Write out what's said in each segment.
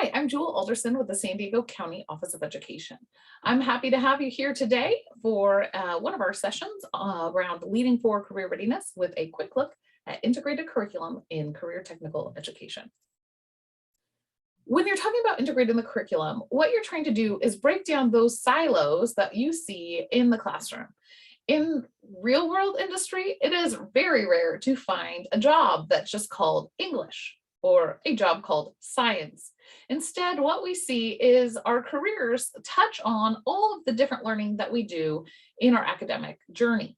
Hi, I'm Jewel Alderson with the San Diego County Office of Education. I'm happy to have you here today for one of our sessions around leading for career readiness with a quick look at integrated curriculum in career technical education. When you're talking about integrating the curriculum, what you're trying to do is break down those silos that you see in the classroom. In real world industry, it is very rare to find a job that's just called English or a job called science. Instead, what we see is our careers touch on all of the different learning that we do in our academic journey.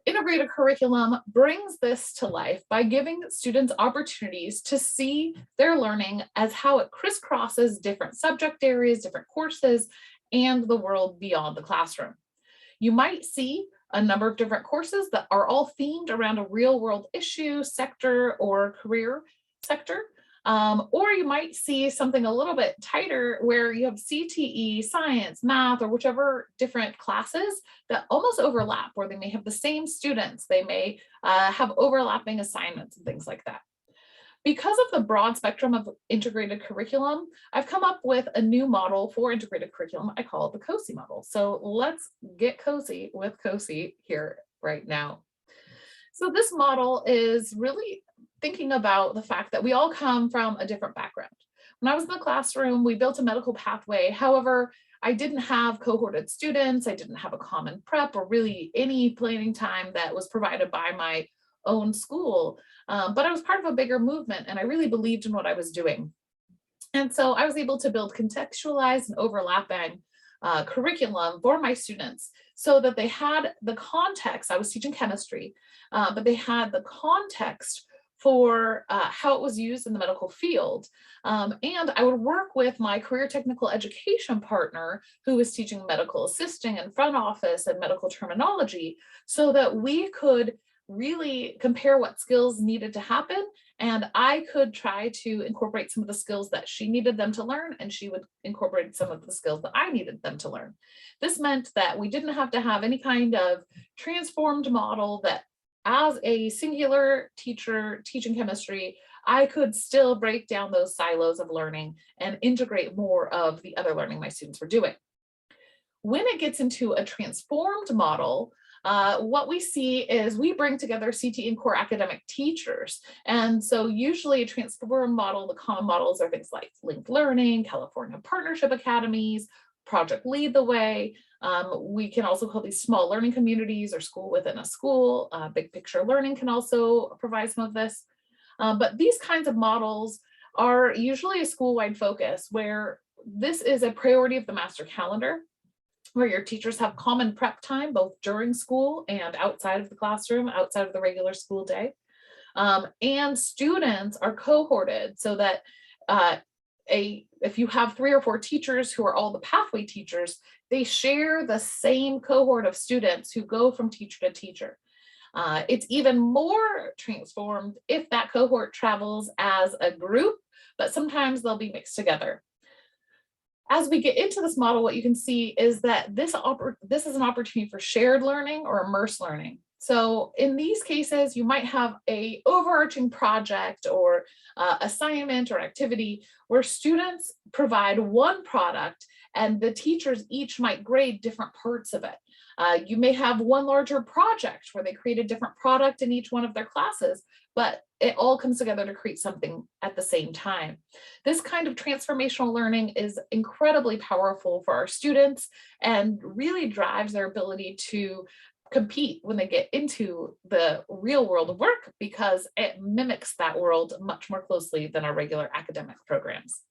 Integrated curriculum brings this to life by giving students opportunities to see their learning as how it crisscrosses different subject areas, different courses, and the world beyond the classroom. You might see a number of different courses that are all themed around a real world issue, sector, or career sector. Or you might see something a little bit tighter where you have CTE, science, math, or whichever different classes that almost overlap, where they may have the same students, they may have overlapping assignments and things like that. Because of the broad spectrum of integrated curriculum, I've come up with a new model for integrated curriculum. I call it the COSI model. So let's get cozy with COSI here right now. So this model is really thinking about the fact that we all come from a different background. When I was in the classroom, we built a medical pathway. However, I didn't have cohorted students. I didn't have a common prep or really any planning time that was provided by my own school. But I was part of a bigger movement and I really believed in what I was doing. And so I was able to build contextualized and overlapping curriculum for my students so that they had the context. I was teaching chemistry, but they had the context for how it was used in the medical field. And I would work with my career technical education partner who was teaching medical assisting and front office and medical terminology so that we could really compare what skills needed to happen. And I could try to incorporate some of the skills that she needed them to learn, and she would incorporate some of the skills that I needed them to learn. This meant that we didn't have to have any kind of transformed model that as a singular teacher teaching chemistry, I could still break down those silos of learning and integrate more of the other learning my students were doing. When it gets into a transformed model, what we see is we bring together CTE and core academic teachers. And so usually a transform model, the common models are things like linked learning, California partnership academies, Project Lead the Way. We can also call these small learning communities or school within a school. Big picture learning can also provide some of this. But these kinds of models are usually a school-wide focus where this is a priority of the master calendar, where your teachers have common prep time both during school and outside of the classroom, outside of the regular school day. And students are cohorted so that if you have 3 or 4 teachers who are all the pathway teachers, they share the same cohort of students who go from teacher to teacher. It's even more transformed if that cohort travels as a group, but sometimes they'll be mixed together. As we get into this model, what you can see is that this is an opportunity for shared learning or immersed learning. So in these cases, you might have a overarching project or assignment or activity where students provide one product and the teachers each might grade different parts of it. You may have one larger project where they create a different product in each one of their classes, but it all comes together to create something at the same time. This kind of transformational learning is incredibly powerful for our students and really drives their ability to compete when they get into the real world of work because it mimics that world much more closely than our regular academic programs.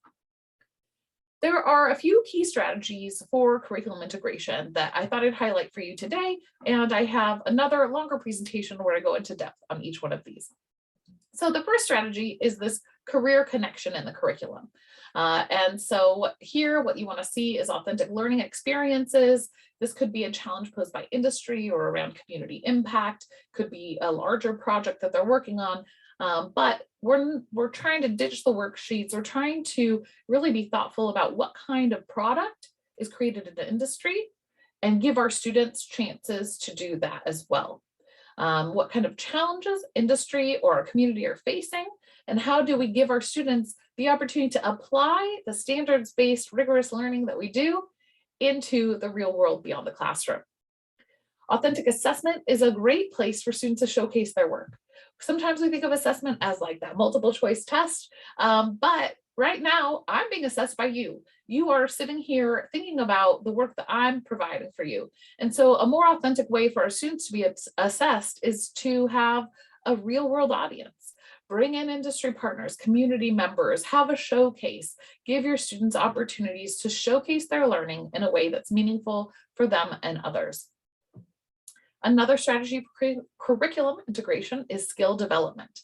There are a few key strategies for curriculum integration that I thought I'd highlight for you today, and I have another longer presentation where I go into depth on each one of these. So the first strategy is this career connection in the curriculum. And so here, what you want to see is authentic learning experiences. This could be a challenge posed by industry or around community impact, could be a larger project that they're working on. But we're trying to ditch the worksheets. We're trying to really be thoughtful about what kind of product is created in the industry and give our students chances to do that as well. What kind of challenges industry or our community are facing, And how do we give our students the opportunity to apply the standards-based rigorous learning that we do into the real world beyond the classroom? Authentic assessment is a great place for students to showcase their work. Sometimes we think of assessment as like that multiple choice test, but right now I'm being assessed by you. You are sitting here thinking about the work that I'm providing for you. And so a more authentic way for our students to be assessed is to have a real world audience. Bring in industry partners, community members, have a showcase, give your students opportunities to showcase their learning in a way that's meaningful for them and others. Another strategy for curriculum integration is skill development.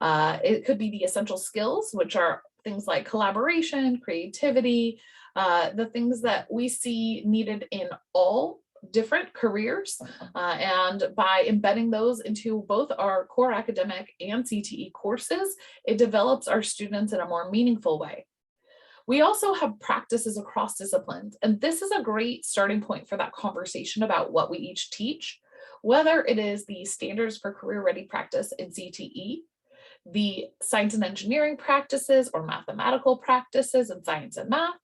It could be the essential skills, which are things like collaboration, creativity, the things that we see needed in all different careers. And by embedding those into both our core academic and CTE courses, it develops our students in a more meaningful way. We also have practices across disciplines, and this is a great starting point for that conversation about what we each teach, whether it is the standards for career ready practice in CTE, the science and engineering practices or mathematical practices in science and math,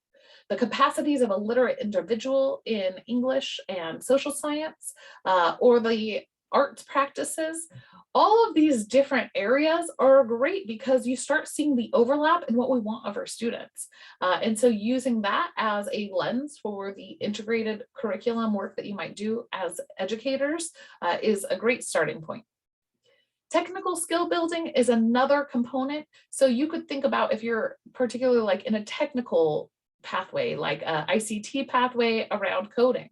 the capacities of a literate individual in English and social science, or the arts practices. All of these different areas are great because you start seeing the overlap in what we want of our students. And so using that as a lens for the integrated curriculum work that you might do as educators is a great starting point. Technical skill building is another component. So you could think about if you're particularly like in a technical pathway, like a ICT pathway around coding.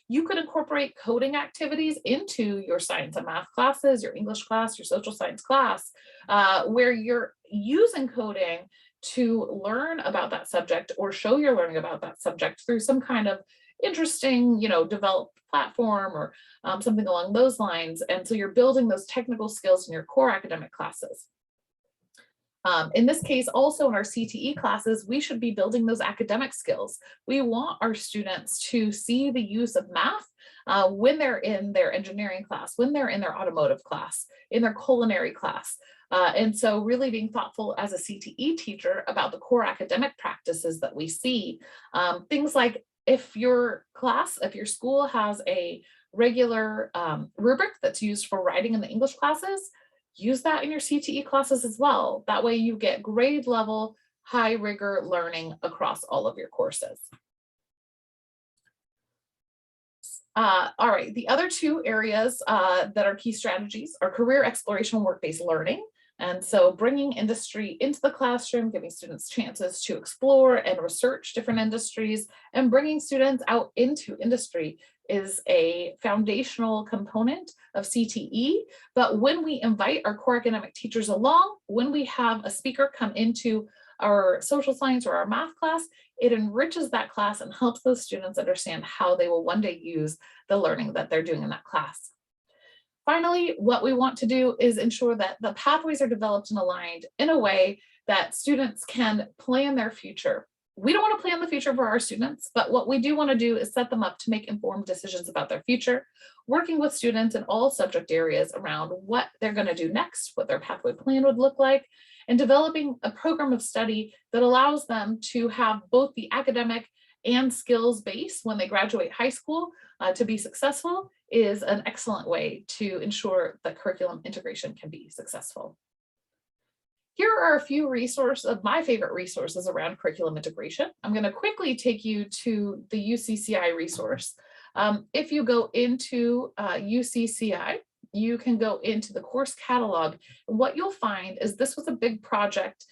You could incorporate coding activities into your science and math classes, your English class, your social science class, where you're using coding to learn about that subject or show you're learning about that subject through some kind of interesting, developed platform or something along those lines. And so you're building those technical skills in your core academic classes. In this case, also in our CTE classes, we should be building those academic skills. We want our students to see the use of math when they're in their engineering class, when they're in their automotive class, in their culinary class. And so really being thoughtful as a CTE teacher about the core academic practices that we see. Things like if your school has a regular rubric that's used for writing in the English classes, use that in your CTE classes as well. That way you get grade level, high rigor learning across all of your courses. All right, the other two areas that are key strategies are career exploration and work-based learning. And so bringing industry into the classroom, giving students chances to explore and research different industries, and bringing students out into industry is a foundational component of CTE. But when we invite our core academic teachers along, when we have a speaker come into our social science or our math class, it enriches that class and helps those students understand how they will one day use the learning that they're doing in that class. Finally, what we want to do is ensure that the pathways are developed and aligned in a way that students can plan their future. We don't want to plan the future for our students, but what we do want to do is set them up to make informed decisions about their future, working with students in all subject areas around what they're going to do next, what their pathway plan would look like, and developing a program of study that allows them to have both the academic and skills base when they graduate high school to be successful is an excellent way to ensure that curriculum integration can be successful. Here are a few resources of my favorite resources around curriculum integration. I'm going to quickly take you to the UCCI resource. If you go into UCCI, you can go into the course catalog. And what you'll find is this was a big project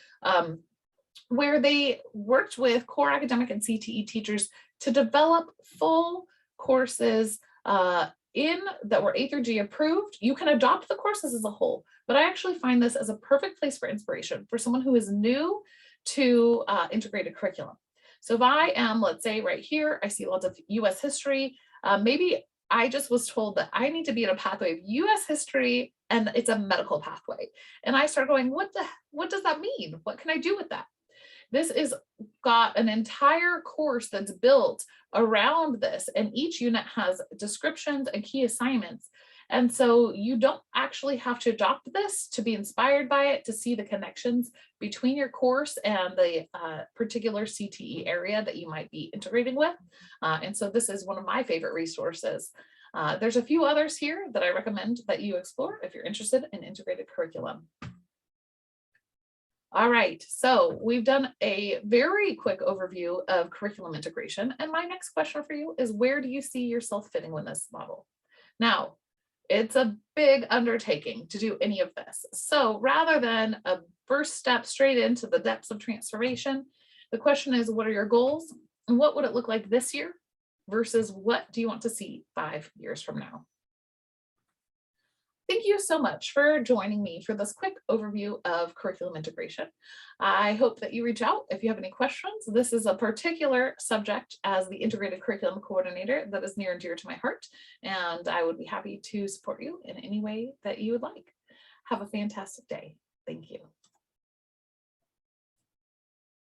where they worked with core academic and CTE teachers to develop full courses that were A through G approved. You can adopt the courses as a whole, but I actually find this as a perfect place for inspiration for someone who is new to integrated curriculum. So if I am, let's say right here, I see lots of US history, maybe I just was told that I need to be in a pathway of US history and it's a medical pathway. And I start going, what does that mean? What can I do with that? This is got an entire course that's built around this, and each unit has descriptions and key assignments. And so you don't actually have to adopt this to be inspired by it, to see the connections between your course and the particular CTE area that you might be integrating with. And so this is one of my favorite resources. There's a few others here that I recommend that you explore if you're interested in integrated curriculum. All right, so we've done a very quick overview of curriculum integration. And my next question for you is, where do you see yourself fitting with this model? Now, it's a big undertaking to do any of this. So rather than a first step straight into the depths of transformation, the question is, what are your goals? And what would it look like this year versus what do you want to see 5 years from now? Thank you so much for joining me for this quick overview of curriculum integration. I hope that you reach out if you have any questions. This is a particular subject as the integrated curriculum coordinator that is near and dear to my heart, and I would be happy to support you in any way that you would like. Have a fantastic day. Thank you.